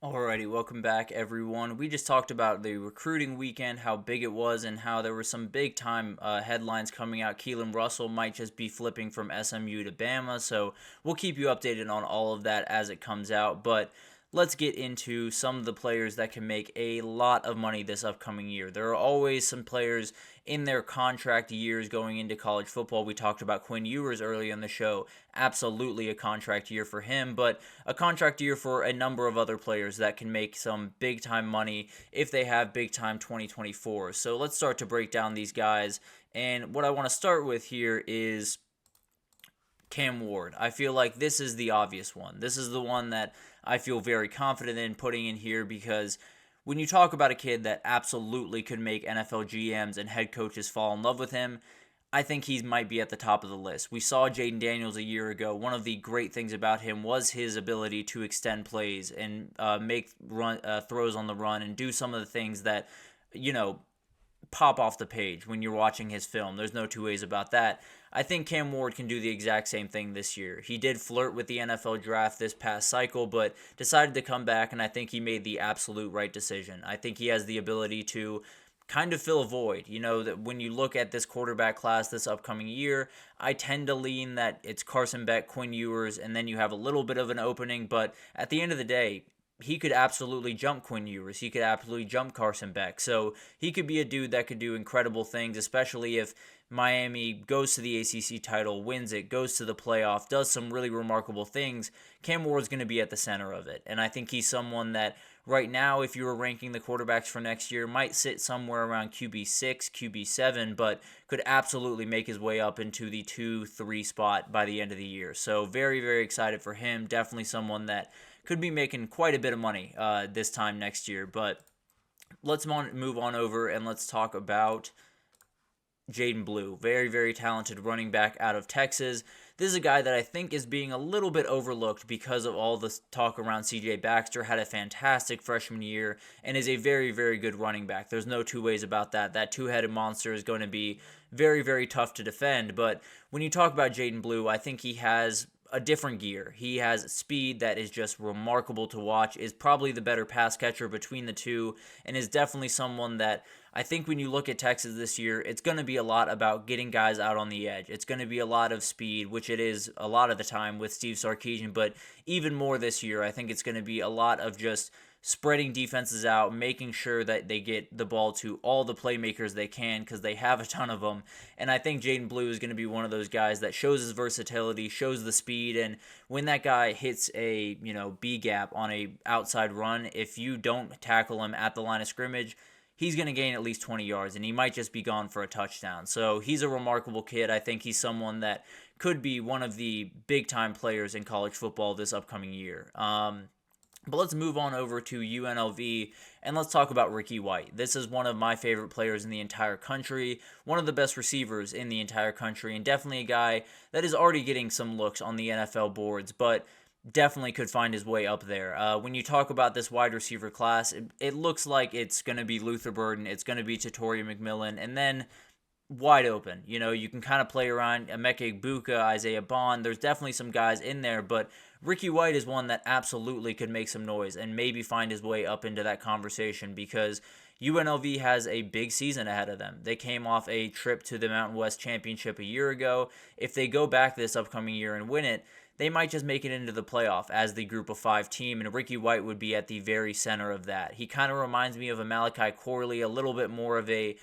Alrighty, welcome back, everyone. We just talked about the recruiting weekend, how big it was, and how there were some big time headlines coming out. Keelan Russell might just be flipping from SMU to Bama, so we'll keep you updated on all of that as it comes out. But let's get into some of the players that can make a lot of money this upcoming year. There are always some players in their contract years going into college football. We talked about Quinn Ewers early in the show. Absolutely a contract year for him, but a contract year for a number of other players that can make some big time money if they have big time 2024. So let's start to break down these guys. And what I want to start with here is Cam Ward. I feel like this is the obvious one. This is the one that I feel very confident in putting in here because when you talk about a kid that absolutely could make NFL GMs and head coaches fall in love with him, I think he might be at the top of the list. We saw Jaden Daniels a year ago. One of the great things about him was his ability to extend plays and make throws on the run and do some of the things that, pop off the page when you're watching his film. There's no two ways about that. I think Cam Ward can do the exact same thing this year. He did flirt with the NFL draft this past cycle, but decided to come back, and I think he made the absolute right decision. I think he has the ability to kind of fill a void. That when you look at this quarterback class this upcoming year, I tend to lean that it's Carson Beck, Quinn Ewers, and then you have a little bit of an opening, but at the end of the day, he could absolutely jump Quinn Ewers. He could absolutely jump Carson Beck. So he could be a dude that could do incredible things, especially if Miami goes to the ACC title, wins it, goes to the playoff, does some really remarkable things. Cam Ward's going to be at the center of it. And I think he's someone that right now, if you were ranking the quarterbacks for next year, might sit somewhere around QB6, QB7, but could absolutely make his way up into the 2-3 spot by the end of the year. So very, very excited for him. Definitely someone that could be making quite a bit of money this time next year. But let's move on over and let's talk about Jaden Blue. Very, very talented running back out of Texas. This is a guy that I think is being a little bit overlooked because of all the talk around CJ Baxter. Had a fantastic freshman year and is a very, very good running back. There's no two ways about that. That two-headed monster is going to be very, very tough to defend. But when you talk about Jaden Blue, I think he has a different gear. He has speed that is just remarkable to watch, is probably the better pass catcher between the two, and is definitely someone that I think when you look at Texas this year, it's going to be a lot about getting guys out on the edge. It's going to be a lot of speed, which it is a lot of the time with Steve Sarkisian, but even more this year, I think it's going to be a lot of just spreading defenses out, making sure that they get the ball to all the playmakers they can because they have a ton of them. And I think Jaden Blue is going to be one of those guys that shows his versatility, shows the speed, and when that guy hits a B gap on a outside run, if you don't tackle him at the line of scrimmage, he's going to gain at least 20 yards, and he might just be gone for a touchdown. So he's a remarkable kid. I think he's someone that could be one of the big-time players in college football this upcoming year. But let's move on over to UNLV, and let's talk about Ricky White. This is one of my favorite players in the entire country, one of the best receivers in the entire country, and definitely a guy that is already getting some looks on the NFL boards, but definitely could find his way up there. When you talk about this wide receiver class, it looks like it's going to be Luther Burden, it's going to be Tatoria McMillan, and then wide open. You can kind of play around Emeka Egbuka, Isaiah Bond. There's definitely some guys in there, but Ricky White is one that absolutely could make some noise and maybe find his way up into that conversation because UNLV has a big season ahead of them. They came off a trip to the Mountain West Championship a year ago. If they go back this upcoming year and win it, they might just make it into the playoff as the Group of 5 team, and Ricky White would be at the very center of that. He kind of reminds me of a Malachi Corley, a little bit more of a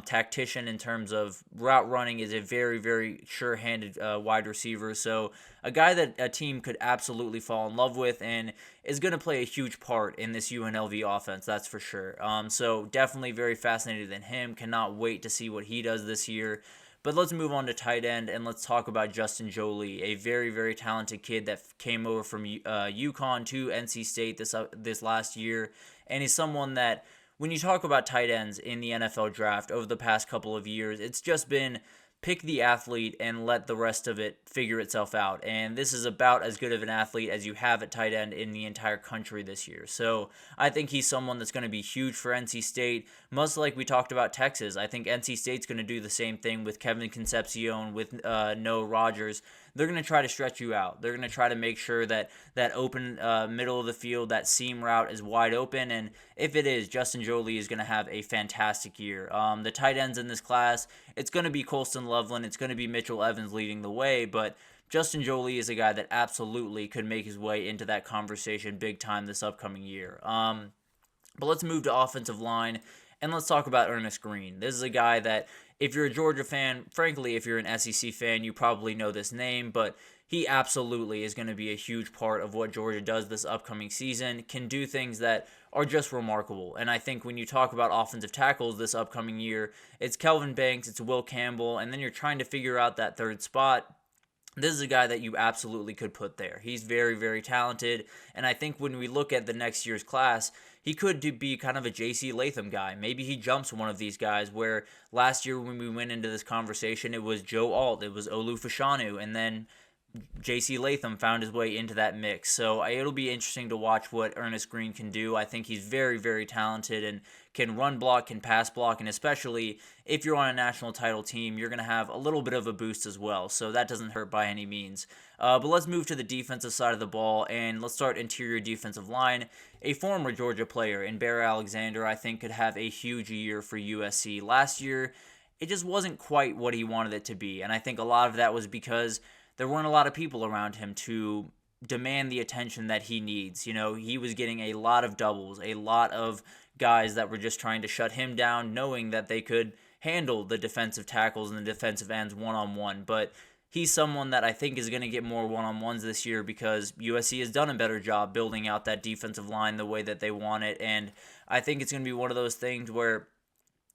tactician in terms of route running, is a very, very sure-handed wide receiver. So a guy that a team could absolutely fall in love with and is going to play a huge part in this UNLV offense, that's for sure. So definitely very fascinated in him. Cannot wait to see what he does this year. But let's move on to tight end, and let's talk about Justin Joly, a very, very talented kid that came over from UConn to NC State this last year, and he's someone that, when you talk about tight ends in the NFL draft over the past couple of years, it's just been pick the athlete and let the rest of it figure itself out. And this is about as good of an athlete as you have at tight end in the entire country this year. So I think he's someone that's going to be huge for NC State. Much like we talked about Texas, I think NC State's going to do the same thing with Kevin Concepcion, with Noah Rogers. they're going to try to stretch you out. They're going to try to make sure that that open middle of the field, that seam route is wide open. And if it is, Justin Joly is going to have a fantastic year. The tight ends in this class, it's going to be Colston Loveland. It's going to be Mitchell Evans leading the way, but Justin Joly is a guy that absolutely could make his way into that conversation big time this upcoming year. But let's move to offensive line, and let's talk about Ernest Green. This is a guy that, if you're a Georgia fan, frankly, if you're an SEC fan, you probably know this name, but he absolutely is going to be a huge part of what Georgia does this upcoming season, can do things that are just remarkable. And I think when you talk about offensive tackles this upcoming year, it's Kelvin Banks, it's Will Campbell, and then you're trying to figure out that third spot. This is a guy that you absolutely could put there. He's very, very talented, and I think when we look at the next year's class, he could be kind of a J.C. Latham guy. Maybe he jumps one of these guys where last year when we went into this conversation, it was Joe Alt, it was Olu Fashanu, and then J.C. Latham found his way into that mix. So it'll be interesting to watch what Ernest Green can do. I think he's very, very talented and can run block, can pass block, and especially if you're on a national title team, you're going to have a little bit of a boost as well. So that doesn't hurt by any means. But let's move to the defensive side of the ball, and let's start interior defensive line. A former Georgia player in Bear Alexander, I think, could have a huge year for USC. Last year, it just wasn't quite what he wanted it to be, and I think a lot of that was because there weren't a lot of people around him to demand the attention that he needs. You know, he was getting a lot of doubles, a lot of guys that were just trying to shut him down, knowing that they could handle the defensive tackles and the defensive ends one-on-one. But he's someone that I think is going to get more one-on-ones this year because USC has done a better job building out that defensive line the way that they want it. And I think it's going to be one of those things where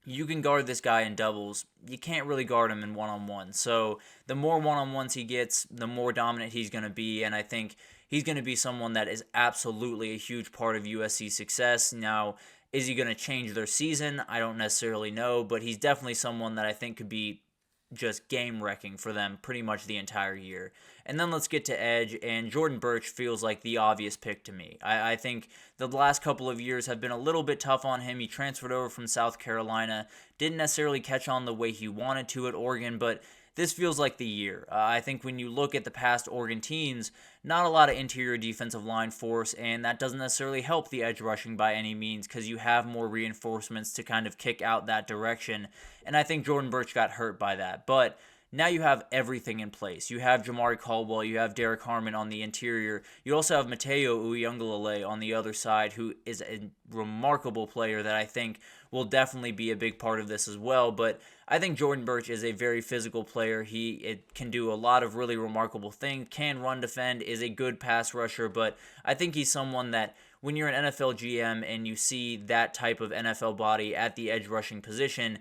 you can guard this guy in doubles. You can't really guard him in one-on-one. So the more one-on-ones he gets, the more dominant he's going to be. And I think he's going to be someone that is absolutely a huge part of USC's success. Now, is he going to change their season? I don't necessarily know, but he's definitely someone that I think could be just game-wrecking for them pretty much the entire year. And then let's get to edge, and Jordan Burch feels like the obvious pick to me. I think the last couple of years have been a little bit tough on him. He transferred over from South Carolina, didn't necessarily catch on the way he wanted to at Oregon, but this feels like the year. I think when you look at the past Oregon teams, not a lot of interior defensive line force, and that doesn't necessarily help the edge rushing by any means because you have more reinforcements to kind of kick out that direction, and I think Jordan Burch got hurt by that. But now you have everything in place. You have Jamari Caldwell, you have Derek Harmon on the interior. You also have Mateo Uyunglele on the other side, who is a remarkable player that I think will definitely be a big part of this as well. But I think Jordan Burch is a very physical player. He can do a lot of really remarkable things, can run, defend, is a good pass rusher, but I think he's someone that when you're an NFL GM and you see that type of NFL body at the edge rushing position,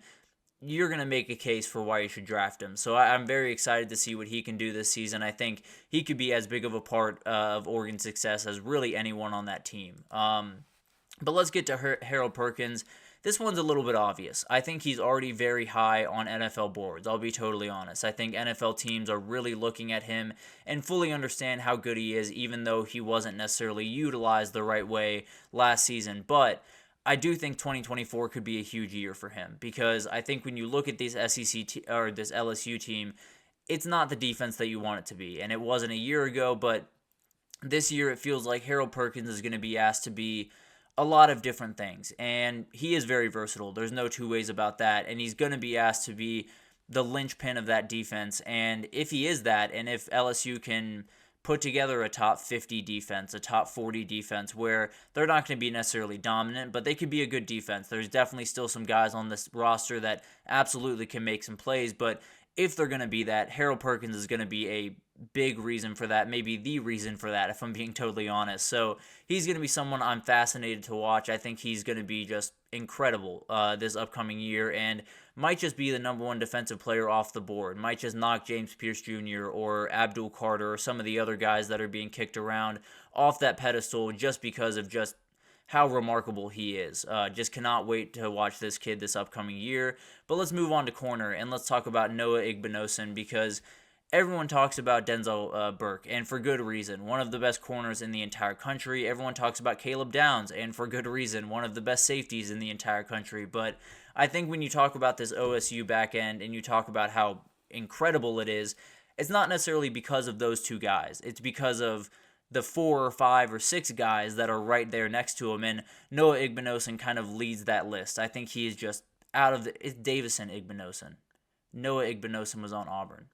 you're going to make a case for why you should draft him. So I'm very excited to see what he can do this season. I think he could be as big of a part of Oregon's success as really anyone on that team. But let's get to Harold Perkins. This one's a little bit obvious. I think he's already very high on NFL boards. I'll be totally honest. I think NFL teams are really looking at him and fully understand how good he is, even though he wasn't necessarily utilized the right way last season. But I do think 2024 could be a huge year for him because I think when you look at this or this LSU team, it's not the defense that you want it to be, and it wasn't a year ago. But this year, it feels like Harold Perkins is going to be asked to be a lot of different things, and he is very versatile. There's no two ways about that, and he's going to be asked to be the linchpin of that defense. And if he is that, and if LSU can put together a top 50 defense, a top 40 defense, where they're not going to be necessarily dominant, but they could be a good defense. There's definitely still some guys on this roster that absolutely can make some plays, but if they're going to be that, Harold Perkins is going to be a big reason for that, maybe the reason for that, if I'm being totally honest. So he's going to be someone I'm fascinated to watch. I think he's going to be just incredible this upcoming year and might just be the number one defensive player off the board. Might just knock James Pierce Jr. or Abdul Carter or some of the other guys that are being kicked around off that pedestal just because of just how remarkable he is. Just cannot wait to watch this kid this upcoming year. But let's move on to corner, and let's talk about Noah Igbinosun because everyone talks about Denzel Burke, and for good reason. One of the best corners in the entire country. Everyone talks about Caleb Downs, and for good reason. One of the best safeties in the entire country. But I think when you talk about this OSU back end and you talk about how incredible it is, it's not necessarily because of those two guys. It's because of the 4 or 5 or 6 guys that are right there next to him, and Noah Igbinosun kind of leads that list. I think he is just out of it's Davison Igbinosun. Noah Igbinosun was on Auburn.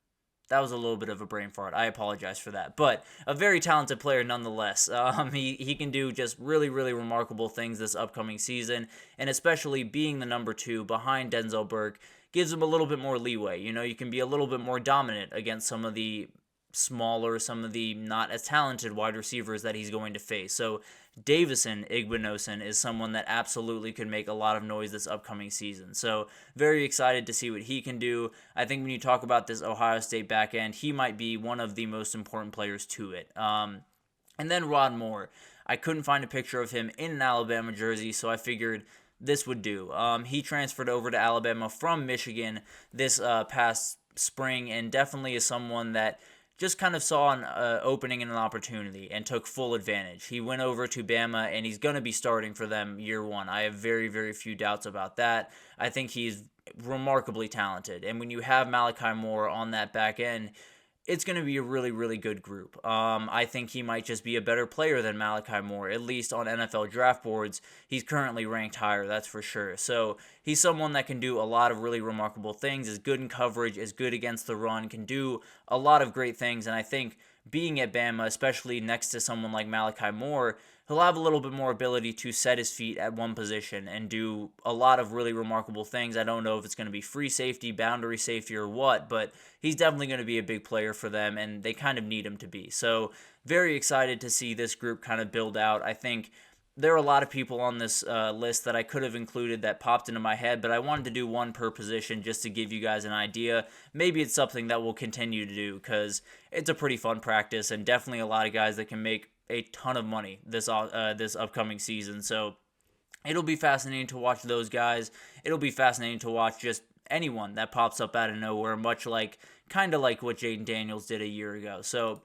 That was a little bit of a brain fart. I apologize for that. But a very talented player nonetheless. He can do just really, really remarkable things this upcoming season. And especially being the number 2 behind Denzel Burke gives him a little bit more leeway. You can be a little bit more dominant against some of the smaller, some of the not as talented wide receivers that he's going to face. So Davison Igbinosun is someone that absolutely could make a lot of noise this upcoming season. So very excited to see what he can do. I think when you talk about this Ohio State back end, he might be one of the most important players to it. And then Rod Moore. I couldn't find a picture of him in an Alabama jersey, so I figured this would do. He transferred over to Alabama from Michigan this past spring, and definitely is someone that just kind of saw an opening and an opportunity and took full advantage. He went over to Bama, and he's going to be starting for them year one. I have very, very few doubts about that. I think he's remarkably talented. And when you have Malachi Moore on that back end, it's going to be a really, really good group. I think he might just be a better player than Malachi Moore, at least on NFL draft boards. He's currently ranked higher, that's for sure. So he's someone that can do a lot of really remarkable things, is good in coverage, is good against the run, can do a lot of great things. And I think being at Bama, especially next to someone like Malachi Moore, he'll have a little bit more ability to set his feet at one position and do a lot of really remarkable things. I don't know if it's going to be free safety, boundary safety, or what, but he's definitely going to be a big player for them, and they kind of need him to be. So very excited to see this group kind of build out. I think there are a lot of people on this list that I could have included that popped into my head, but I wanted to do one per position just to give you guys an idea. Maybe it's something that we'll continue to do because it's a pretty fun practice, and definitely a lot of guys that can make a ton of money this upcoming season. So it'll be fascinating to watch those guys. It'll be fascinating to watch just anyone that pops up out of nowhere, kind of like what Jaden Daniels did a year ago. So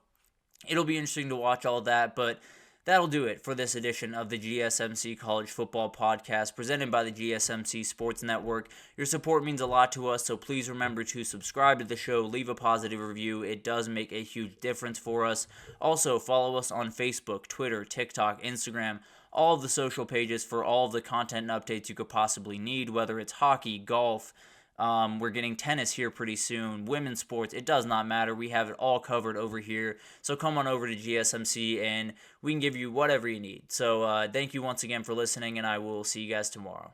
it'll be interesting to watch all that, but that'll do it for this edition of the GSMC College Football Podcast presented by the GSMC Sports Network. Your support means a lot to us, so please remember to subscribe to the show, leave a positive review. It does make a huge difference for us. Also, follow us on Facebook, Twitter, TikTok, Instagram, all of the social pages for all of the content and updates you could possibly need, whether it's hockey, golf, we're getting tennis here pretty soon, women's sports, it does not matter. We have it all covered over here. So come on over to GSMC and we can give you whatever you need. So thank you once again for listening, and I will see you guys tomorrow.